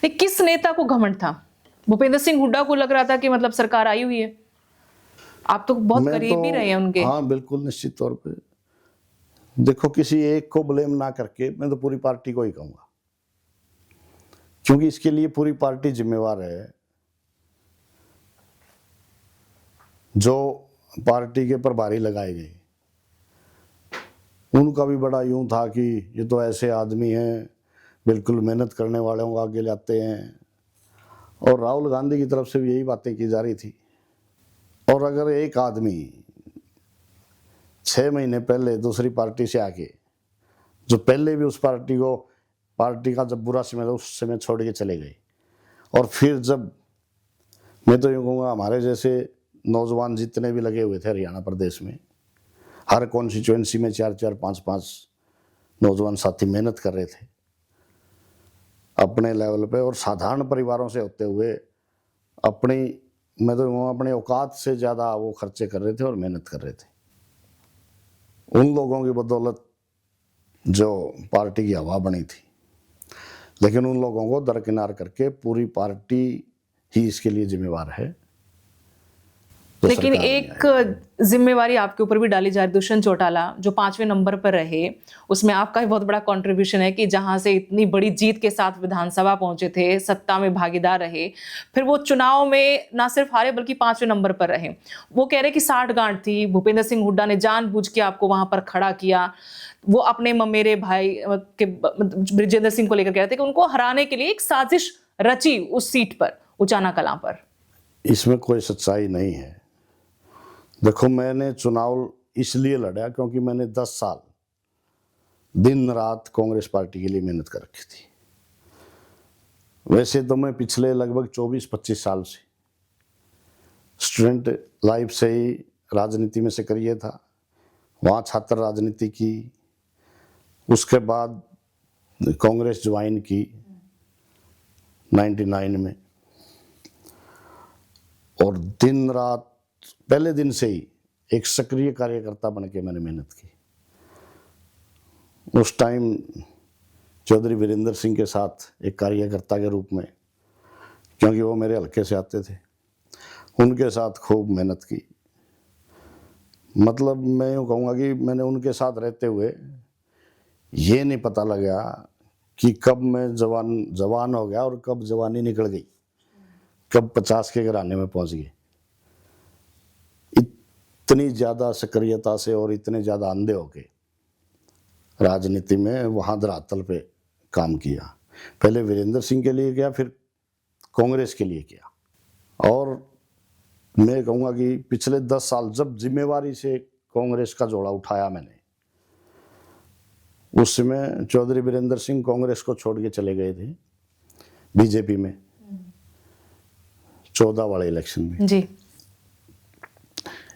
ये किस नेता को घमंड था? भूपेंद्र सिंह हुड्डा को लग रहा था कि मतलब सरकार आई हुई है। आप तो बहुत मैं करीब ही रहे हैं उनके। हाँ बिल्कुल, निश्चित तौर पे देखो, किसी एक को ब्लेम ना करके मैं तो पूरी पार्टी को ही कहूंगा, क्योंकि इसके लिए पूरी पार्टी जिम्मेवार है। जो पार्टी के प्रभारी लगाए गए, उनका भी बड़ा यूं था कि ये तो ऐसे आदमी हैं, बिल्कुल मेहनत करने वालों को आगे लाते हैं, और राहुल गांधी की तरफ से भी यही बातें की जा रही थी। और अगर एक आदमी 6 महीने पहले दूसरी पार्टी से आके, जो पहले भी उस पार्टी का जब बुरा समय था उस समय छोड़ के चले गए, और फिर जब, मैं तो यूँ कहूँगा हमारे जैसे नौजवान जितने भी लगे हुए थे हरियाणा प्रदेश में, हर कॉन्स्टिट्यूएंसी में 4-4, 5-5 नौजवान साथी मेहनत कर रहे थे अपने लेवल पे, और साधारण परिवारों से होते हुए अपनी, मैं तो कहूँगा अपने औकात से ज़्यादा वो खर्चे कर रहे थे और मेहनत कर रहे थे। उन लोगों की बदौलत जो पार्टी की हवा बनी थी, लेकिन उन लोगों को दरकिनार करके पूरी पार्टी ही इसके लिए जिम्मेवार है। तो लेकिन एक जिम्मेवारी आपके ऊपर भी डाली जा रही, दुष्यंत चौटाला जो 5वें नंबर पर रहे, उसमें आपका भी बहुत बड़ा कंट्रीब्यूशन है कि जहां से इतनी बड़ी जीत के साथ विधानसभा पहुंचे थे, सत्ता में भागीदार रहे, फिर वो चुनाव में ना सिर्फ हारे बल्कि 5वें नंबर पर रहे। वो कह रहे कि साठगांठ थी, भूपेंद्र सिंह हुड्डा ने जानबूझ के आपको वहां पर खड़ा किया। वो अपने ममेरे भाई के ब्रिजेंद्र सिंह को लेकर कह रहे थे कि उनको हराने के लिए एक साजिश रची उस सीट पर, उचाना कलां पर। इसमें कोई सच्चाई नहीं है। देखो, मैंने चुनाव इसलिए लड़ा क्योंकि मैंने 10 साल दिन रात कांग्रेस पार्टी के लिए मेहनत कर रखी थी। वैसे तो मैं पिछले लगभग 24-25 साल से स्टूडेंट लाइफ से ही राजनीति में से करिए था, वहाँ छात्र राजनीति की, उसके बाद कांग्रेस ज्वाइन की 99 में, और दिन रात पहले दिन से ही एक सक्रिय कार्यकर्ता बन के मैंने मेहनत की। उस टाइम चौधरी वीरेंद्र सिंह के साथ एक कार्यकर्ता के रूप में, क्योंकि वो मेरे हल्के से आते थे, उनके साथ खूब मेहनत की। मतलब मैं यूँ कहूँगा कि मैंने उनके साथ रहते हुए ये नहीं पता लगा कि कब मैं जवान हो गया और कब जवानी निकल गई, कब 50 के घराने में पहुँच गए। इतनी ज़्यादा सक्रियता से और इतने ज़्यादा अंधे होके राजनीति में वहाँ धरातल पे काम किया। पहले वीरेंद्र सिंह के लिए किया, फिर कांग्रेस के लिए किया। और मैं कहूँगा कि पिछले 10 साल जब जिम्मेवारी से कांग्रेस का जोड़ा उठाया मैंने, उस समय चौधरी वीरेंद्र सिंह कांग्रेस को छोड़ के चले गए थे बीजेपी में 14 वाले इलेक्शन में जी।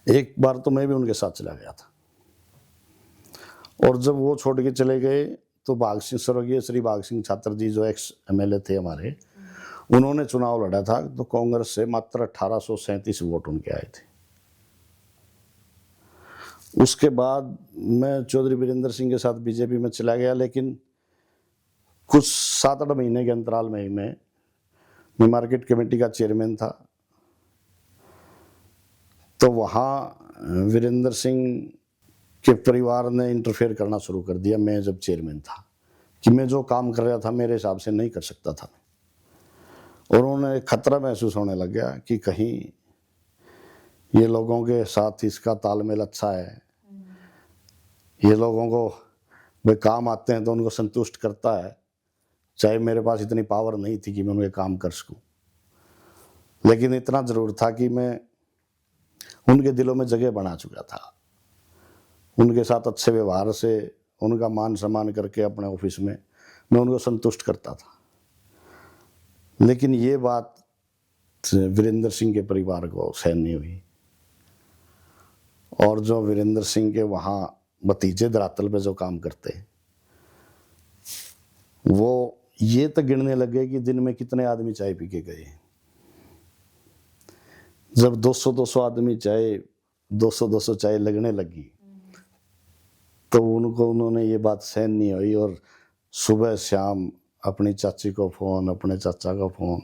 एक बार तो मैं भी उनके साथ चला गया था, और जब वो छोड़ के चले गए तो भाग सिंह, स्वर्गीय श्री भाग सिंह छात्र जी जो एक्स MLA थे हमारे, उन्होंने चुनाव लड़ा था, तो कांग्रेस से मात्र 1837 वोट उनके आए थे। उसके बाद मैं चौधरी वीरेंद्र सिंह के साथ बीजेपी में चला गया, लेकिन कुछ 7-8 महीने के अंतराल में ही मैं मार्केट कमेटी का चेयरमैन था। तो वहाँ वीरेंद्र सिंह के परिवार ने इंटरफेयर करना शुरू कर दिया, मैं जब चेयरमैन था, कि मैं जो काम कर रहा था मेरे हिसाब से नहीं कर सकता था, और उन्हें खतरा महसूस होने लग गया कि कहीं ये लोगों के साथ इसका तालमेल अच्छा है, ये लोगों को वे काम आते हैं तो उनको संतुष्ट करता है, चाहे मेरे पास इतनी पावर नहीं थी कि मैं उनके काम कर सकूं, लेकिन इतना ज़रूर था कि मैं उनके दिलों में जगह बना चुका था। उनके साथ अच्छे व्यवहार से, उनका मान सम्मान करके अपने ऑफिस में मैं उनको संतुष्ट करता था। लेकिन ये बात वीरेंद्र सिंह के परिवार को सहन नहीं हुई, और जो वीरेंद्र सिंह के वहाँ भतीजे धरातल पे जो काम करते हैं, वो ये तो गिनने लगे कि दिन में कितने आदमी चाय पी के गए। जब 200-200 आदमी चाय, 200-200 चाय लगने लगी, तो उन्होंने ये बात सहन नहीं हुई, और सुबह शाम अपनी चाची को फ़ोन, अपने चाचा को फ़ोन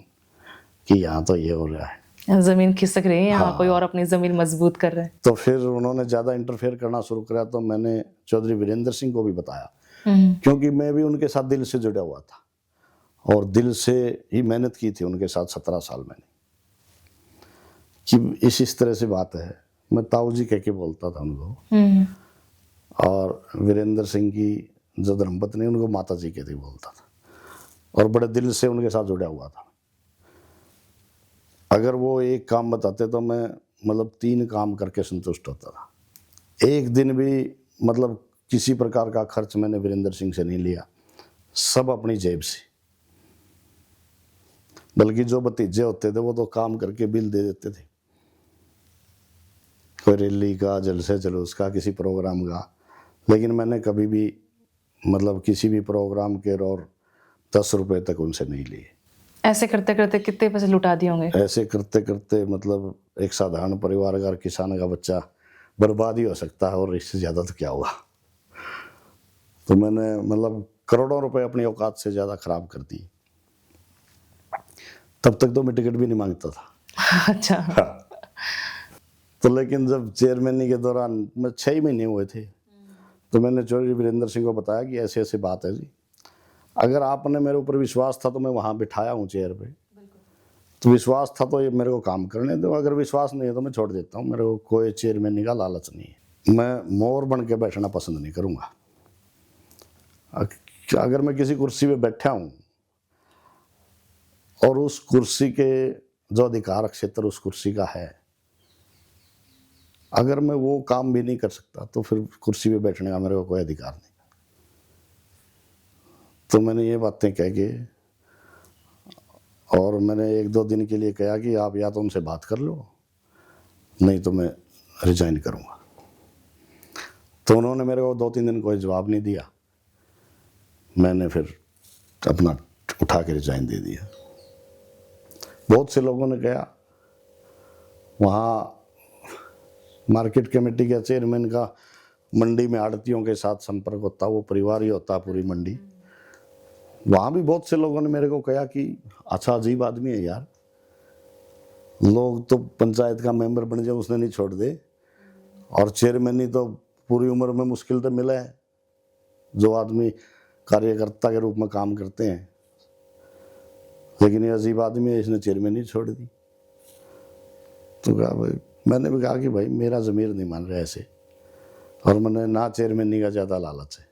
कि यहाँ तो ये हो रहा है। जमीन खिसक रही है, यहाँ हाँ। कोई और अपनी जमीन मजबूत कर रहा है। तो फिर उन्होंने ज़्यादा इंटरफेयर करना शुरू करा, तो मैंने चौधरी वीरेंद्र सिंह को भी बताया, क्योंकि मैं भी उनके साथ दिल से जुड़ा हुआ था और दिल से ही मेहनत की थी उनके साथ 17 साल मैंने, कि इस तरह से बात है। मैं ताऊ जी कह के बोलता था उनको, और वीरेंद्र सिंह की जो धर्मपत्नी उनको माता जी कहते बोलता था, और बड़े दिल से उनके साथ जुड़ा हुआ था। अगर वो एक काम बताते तो मैं मतलब 3 काम करके संतुष्ट होता था। एक दिन भी मतलब किसी प्रकार का खर्च मैंने वीरेंद्र सिंह से नहीं लिया, सब अपनी जेब से। बल्कि जो भतीजे होते थे वो तो काम करके बिल दे देते थे, कोई रैली का, जलसे जुलूस का, किसी प्रोग्राम का। लेकिन मैंने कभी भी मतलब किसी भी प्रोग्राम के और 10 रुपए तक उनसे नहीं लिए। ऐसे करते करते कितने पैसे लुटा दिए होंगे? ऐसे करते करते मतलब एक साधारण परिवार का, किसान का बच्चा बर्बाद ही हो सकता है, और इससे ज़्यादा तो क्या हुआ। तो मैंने मतलब करोड़ों रुपए अपनी औकात से ज़्यादा खराब कर दी। तब तक तो मैं टिकट भी नहीं मांगता था। अच्छा। तो लेकिन जब चेयरमैनी के दौरान मैं 6 ही महीने हुए थे, तो मैंने चौधरी वीरेंद्र सिंह को बताया कि ऐसे ऐसे बात है जी, अगर आपने मेरे ऊपर विश्वास था तो मैं वहाँ बिठाया हूँ चेयर पे, तो विश्वास था तो ये मेरे को काम करने दो, अगर विश्वास नहीं है तो मैं छोड़ देता हूँ, मेरे को कोई चेयरमैनी का लालच नहीं है। मैं मोर बन के बैठना पसंद नहीं करूँगा। अगर मैं किसी कुर्सी पे बैठा हूँ और उस कुर्सी के जो अधिकार क्षेत्र उस कुर्सी का है, अगर मैं वो काम भी नहीं कर सकता तो फिर कुर्सी पे बैठने का मेरे को कोई अधिकार नहीं। तो मैंने ये बातें कह के, और मैंने 1-2 दिन के लिए कहा कि आप या तो उनसे बात कर लो, नहीं तो मैं रिजाइन करूँगा। तो उन्होंने मेरे को 2-3 दिन कोई जवाब नहीं दिया। मैंने फिर अपना उठा के रिजाइन दे दिया। बहुत से लोगों ने कहा, वहाँ मार्केट कमेटी के चेयरमैन का मंडी में आड़तियों के साथ संपर्क होता, वो परिवार ही होता पूरी मंडी। वहाँ भी बहुत से लोगों ने मेरे को कहा कि अच्छा अजीब आदमी है यार, लोग तो पंचायत का मेंबर बन जाए उसने नहीं छोड़ दे, और चेयरमैन ही तो पूरी उम्र में मुश्किल तो मिला है, जो आदमी कार्यकर्ता के रूप में काम करते हैं, लेकिन ये अजीब आदमी है, इसने चेयरमैन ही छोड़ दी। तो कहा भाई, मैंने भी कहा कि भाई मेरा ज़मीर नहीं मान रहा ऐसे, और मैंने ना चेयरमैनी का ज़्यादा लालच है।